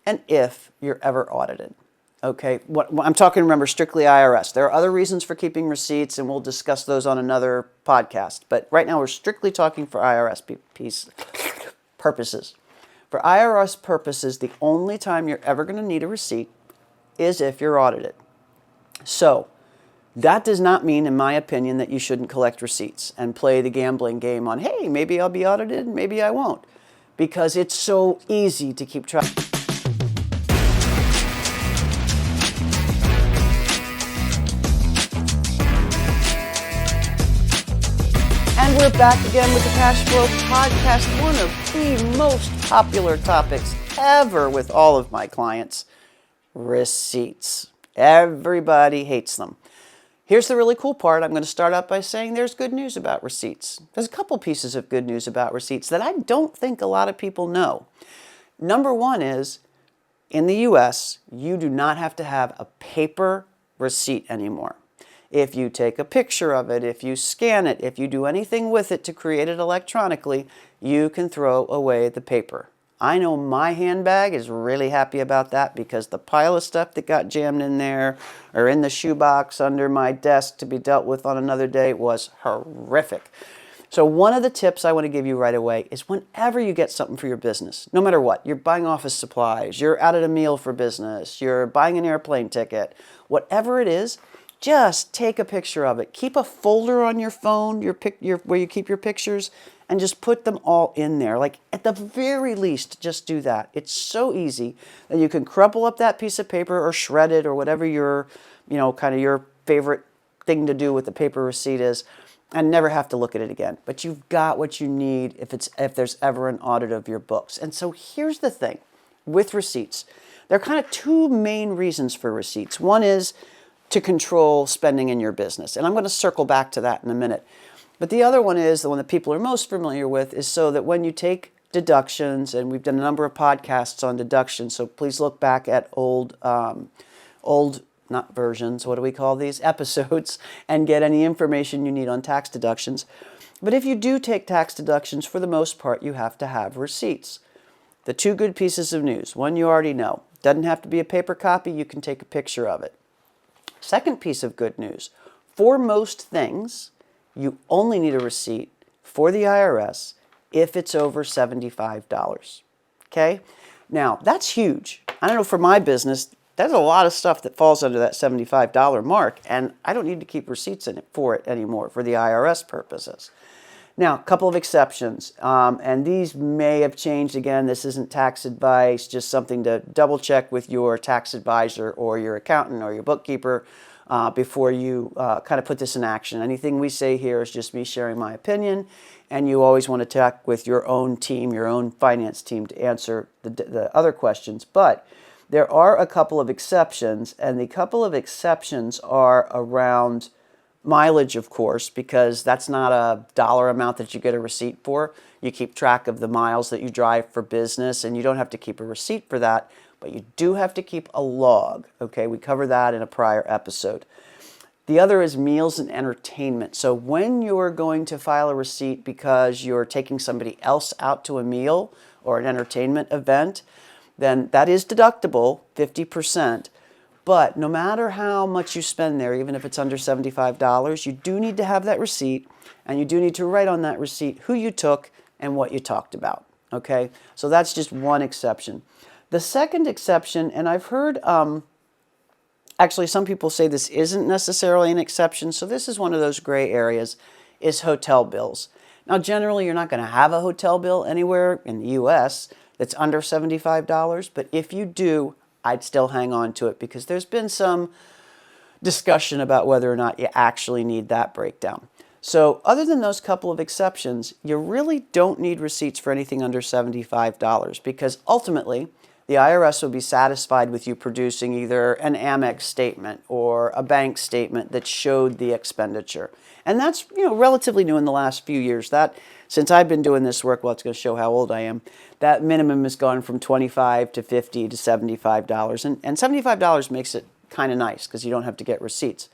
and if you're ever audited. Okay, I'm talking, remember, strictly IRS. There are other reasons for keeping receipts, and we'll discuss those on another podcast. But right now, we're strictly talking for IRS purposes. For IRS purposes, the only time you're ever going to need a receipt is if you're audited. So that does not mean, in my opinion, that you shouldn't collect receipts and play the gambling game on, hey, maybe I'll be audited, maybe I won't. Because it's so easy to keep track. And we're back again with the Cash Flow Podcast, one of the most popular topics ever with all of my clients, receipts. Everybody hates them. Here's the really cool part. I'm going to start out by saying there's good news about receipts. There's a couple pieces of good news about receipts that I don't think a lot of people know. Number one is, in the U.S., you do not have to have a paper receipt anymore. If you take a picture of it, if you scan it, if you do anything with it to create it electronically, you can throw away the paper. I know my handbag is really happy about that because the pile of stuff that got jammed in there or in the shoebox under my desk to be dealt with on another day was horrific. So one of the tips I want to give you right away is whenever you get something for your business, no matter what, you're buying office supplies, you're out at a meal for business, you're buying an airplane ticket, whatever it is, just take a picture of it. Keep a folder on your phone, where you keep your pictures, and just put them all in there. Like, at the very least, just do that. It's so easy that you can crumple up that piece of paper or shred it or whatever your, kind of your favorite thing to do with the paper receipt is, and never have to look at it again. But you've got what you need if there's ever an audit of your books. And so here's the thing with receipts. There are kind of two main reasons for receipts. One is to control spending in your business. And I'm going to circle back to that in a minute. But the other one is, the one that people are most familiar with, is so that when you take deductions, and we've done a number of podcasts on deductions, so please look back at old, not versions, what do we call these, episodes, and get any information you need on tax deductions. But if you do take tax deductions, for the most part, you have to have receipts. The two good pieces of news. One, you already know. Doesn't have to be a paper copy. You can take a picture of it. Second piece of good news, for most things, you only need a receipt for the IRS if it's over $75, okay? Now, that's huge. I don't know, for my business, there's a lot of stuff that falls under that $75 mark, and I don't need to keep receipts in it for it anymore for the IRS purposes. Now, a couple of exceptions, and these may have changed. Again, this isn't tax advice, just something to double check with your tax advisor or your accountant or your bookkeeper before you kind of put this in action. Anything we say here is just me sharing my opinion, and you always want to check with your own team, your own finance team, to answer the other questions. But there are a couple of exceptions, and the couple of exceptions are around mileage, of course, because that's not a dollar amount that you get a receipt for. You keep track of the miles that you drive for business, and you don't have to keep a receipt for that, but you do have to keep a log. Okay, we covered that in a prior episode. The other is meals and entertainment. So when you're going to file a receipt because you're taking somebody else out to a meal or an entertainment event, then that is deductible, 50%. But no matter how much you spend there, even if it's under $75, you do need to have that receipt, and you do need to write on that receipt who you took and what you talked about, okay? So that's just one exception. The second exception, and I've heard, actually some people say this isn't necessarily an exception, so this is one of those gray areas, is hotel bills. Now, generally, you're not going to have a hotel bill anywhere in the U.S. that's under $75, but if you do, I'd still hang on to it because there's been some discussion about whether or not you actually need that breakdown. So other than those couple of exceptions, you really don't need receipts for anything under $75 because ultimately the IRS will be satisfied with you producing either an Amex statement or a bank statement that showed the expenditure. And that's, relatively new in the last few years. That, since I've been doing this work, well, it's going to show how old I am, that minimum has gone from $25 to $50 to $75. And $75 makes it kind of nice because you don't have to get receipts.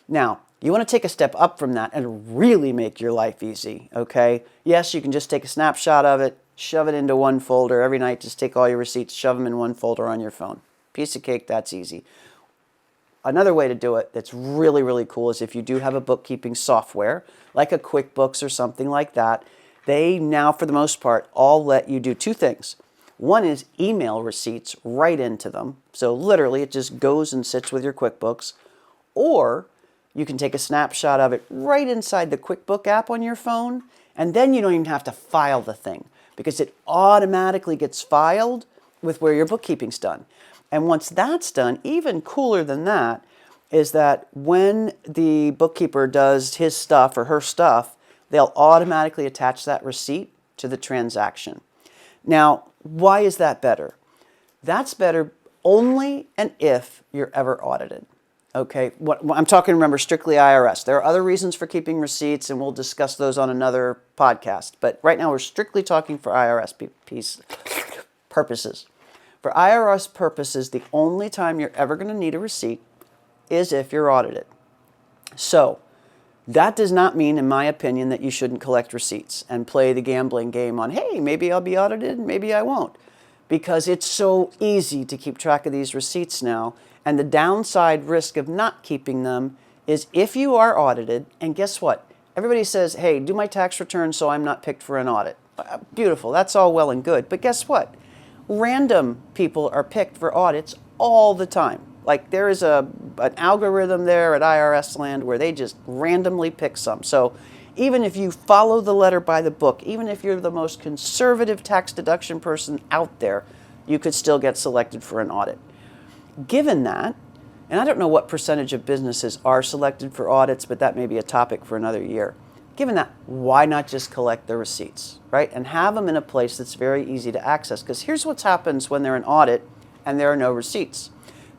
Now, you want to take a step up from that and really make your life easy, okay? Yes, you can just take a snapshot of it, shove it into one folder. Every night, just take all your receipts, shove them in one folder on your phone. Piece of cake, that's easy. Another way to do it that's really, really cool is if you do have a bookkeeping software, like a QuickBooks or something like that, they now, for the most part, all let you do two things. One is email receipts right into them. So literally, it just goes and sits with your QuickBooks. Or you can take a snapshot of it right inside the QuickBook app on your phone, and then you don't even have to file the thing because it automatically gets filed with where your bookkeeping's done. And once that's done, even cooler than that is that when the bookkeeper does his stuff or her stuff, they'll automatically attach that receipt to the transaction. Now, why is that better? That's better only and if you're ever audited. Okay, I'm talking, remember, strictly IRS. There are other reasons for keeping receipts, and we'll discuss those on another podcast. But right now, we're strictly talking for IRS purposes. For IRS purposes, the only time you're ever going to need a receipt is if you're audited. So that does not mean, in my opinion, that you shouldn't collect receipts and play the gambling game on, hey, maybe I'll be audited, maybe I won't. Because it's so easy to keep track of these receipts now. And the downside risk of not keeping them is if you are audited, and guess what? Everybody says, hey, do my tax return so I'm not picked for an audit. Beautiful, that's all well and good. But guess what? Random people are picked for audits all the time. Like there is an algorithm there at IRS land where they just randomly pick some. So even if you follow the letter by the book, even if you're the most conservative tax deduction person out there, you could still get selected for an audit. Given that, and I don't know what percentage of businesses are selected for audits, but that may be a topic for another year. Given that, why not just collect the receipts, right? And have them in a place that's very easy to access. Because here's what happens when they're in audit and there are no receipts.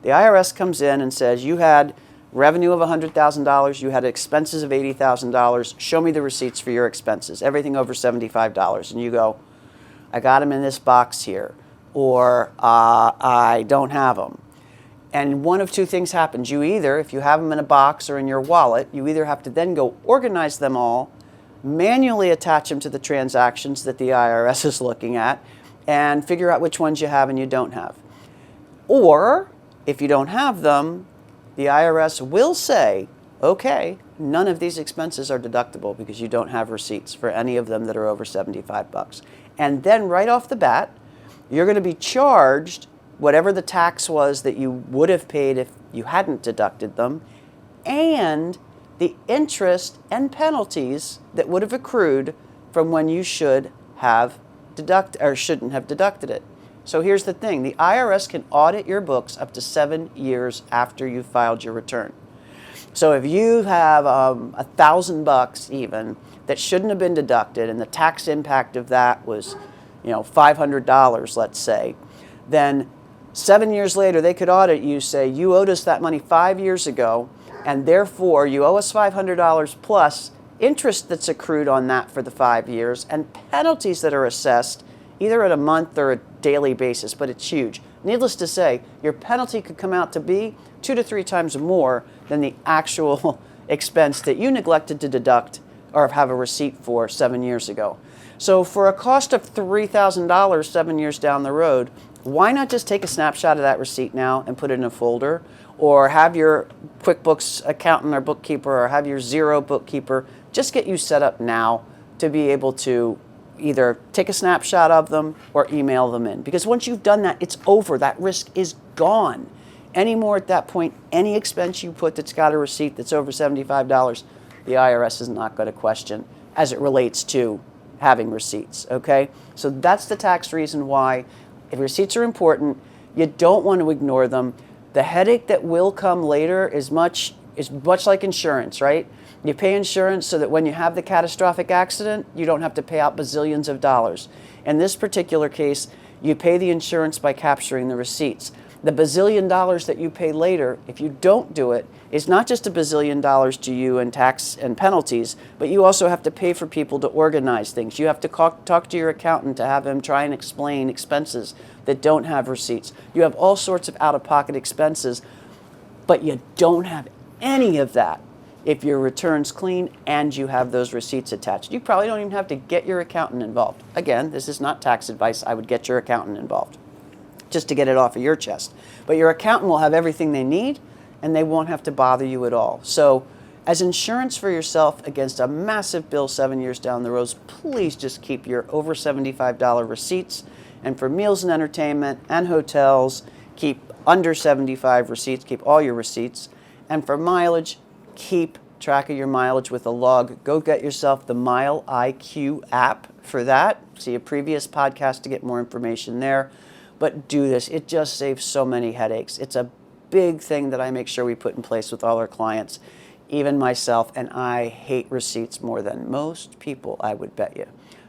The IRS comes in and says, you had revenue of $100,000, you had expenses of $80,000, show me the receipts for your expenses, everything over $75. And you go, I got them in this box here, or I don't have them. And one of two things happens. You either, if you have them in a box or in your wallet, you either have to then go organize them all, manually attach them to the transactions that the IRS is looking at, and figure out which ones you have and you don't have. Or, if you don't have them, the IRS will say, okay, none of these expenses are deductible because you don't have receipts for any of them that are over $75. And then right off the bat, you're going to be charged whatever the tax was that you would have paid if you hadn't deducted them, and the interest and penalties that would have accrued from when you should have shouldn't have deducted it. So here's the thing, the IRS can audit your books up to 7 years after you filed your return. So if you have $1,000 even that shouldn't have been deducted, and the tax impact of that was, $500, let's say, then 7 years later, they could audit you, say, you owed us that money 5 years ago, and therefore you owe us $500 plus interest that's accrued on that for the 5 years, and penalties that are assessed either at a month or a daily basis, but it's huge. Needless to say, your penalty could come out to be 2 to 3 times more than the actual expense that you neglected to deduct or have a receipt for 7 years ago. So for a cost of $3,000 7 years down the road, why not just take a snapshot of that receipt now and put it in a folder, or have your QuickBooks accountant or bookkeeper, or have your Xero bookkeeper just get you set up now to be able to either take a snapshot of them or email them in. Because once you've done that, it's over. That risk is gone. Anymore at that point, any expense you put that's got a receipt that's over $75, the IRS is not going to question as it relates to having receipts, okay? So that's the tax reason why, if receipts are important, you don't want to ignore them. The headache that will come later is much like insurance, right? You pay insurance so that when you have the catastrophic accident, you don't have to pay out bazillions of dollars. In this particular case, you pay the insurance by capturing the receipts. The bazillion dollars that you pay later, if you don't do it, is not just a bazillion dollars to you in tax and penalties, but you also have to pay for people to organize things. You have to talk to your accountant to have him try and explain expenses that don't have receipts. You have all sorts of out-of-pocket expenses, but you don't have any of that if your return's clean and you have those receipts attached. You probably don't even have to get your accountant involved. Again, this is not tax advice. I would get your accountant involved just to get it off of your chest. But your accountant will have everything they need and they won't have to bother you at all. So as insurance for yourself against a massive bill 7 years down the road, please just keep your over $75 receipts. And for meals and entertainment and hotels, keep under 75 receipts, keep all your receipts. And for mileage, keep track of your mileage with a log. Go get yourself the Mile IQ app for that. See a previous podcast to get more information there. But do this. It just saves so many headaches. It's a big thing that I make sure we put in place with all our clients, even myself, and I hate receipts more than most people, I would bet you.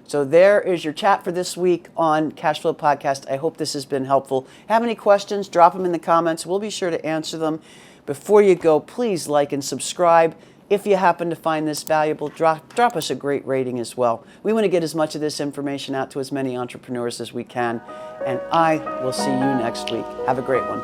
So there is your chat for this week on Cash Flow Podcast. I hope this has been helpful. Have any questions, drop them in the comments. We'll be sure to answer them. Before you go, please like and subscribe. If you happen to find this valuable, drop us a great rating as well. We want to get as much of this information out to as many entrepreneurs as we can. And I will see you next week. Have a great one.